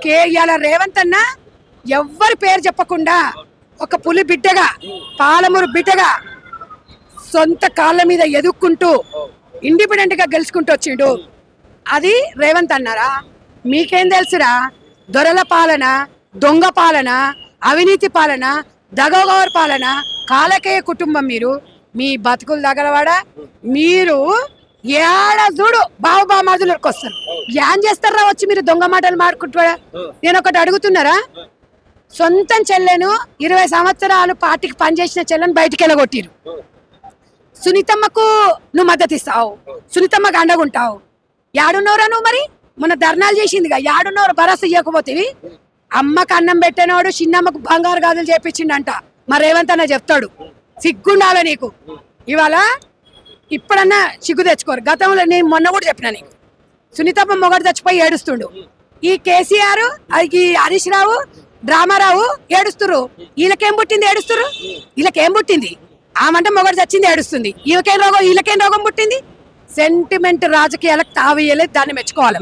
ఇవాళ రేవంత్ అన్న ఎవ్వరి పేరు చెప్పకుండా ఒక పులి బిడ్డగా పాలమూరు బిడ్డగా సొంత కాళ్ళ మీద ఎదుక్కుంటూ ఇండిపెండెంట్ గా గెలుచుకుంటూ వచ్చిండు. అది రేవంత్ అన్నారా? మీకేం తెలుసురా? దొరల పాలన, దొంగ పాలన, అవినీతి పాలన, దగోగవర్ పాలన, కాలకేయ కుటుంబం. మీరు మీ బతుకులు దగ్గరవాడా? మీరు ఏడ చూడు బావబామాదులకు వస్తారు. ఏం చేస్తారా వచ్చి మీరు దొంగ మాటలు మాడుకుంటారా? నేను ఒకటి అడుగుతున్నారా? సొంతం చెల్లెను 20 సంవత్సరాలు పార్టీకి పనిచేసిన చెల్లెను బయటికి వెళ్ళగొట్టిరు. సునీతమ్మకు నువ్వు మద్దతు ఇస్తావు, సునీతమ్మకు అండగుంటావు. యాడున్నోరా నువ్వు? మరి మొన్న ధర్నాలు చేసిందిగా, యాడున్నోరు భరోసా ఇవ్వకపోతేవి? అమ్మకు అన్నం పెట్టినోడు చిన్నమ్మకు బంగారు గాజులు చేపించిండంట. మరి రేవంత్ అన్న చెప్తాడు, సిగ్గుండాలి నీకు. ఇవాళ ఇప్పుడన్నా సిగ్గు తెచ్చుకోరు. గతంలో నేను మొన్న కూడా చెప్పినా నీకు, సునీతమ్మ మొగడు చచ్చిపోయి ఏడుస్తుండు. ఈ కేసీఆర్, ఈ హరీష్ రావు, డ్రామారావు ఏడుస్తురు. వీళ్ళకేం పుట్టింది? ఏడుస్తురు. వీళ్ళకేం పుట్టింది? ఆమంటే మొగడు చచ్చింది ఏడుస్తుంది. వీళ్ళకేం రోగం పుట్టింది? సెంటిమెంట్ రాజకీయాలకు తావేయలేదు. దాన్ని మెచ్చుకోవాలి.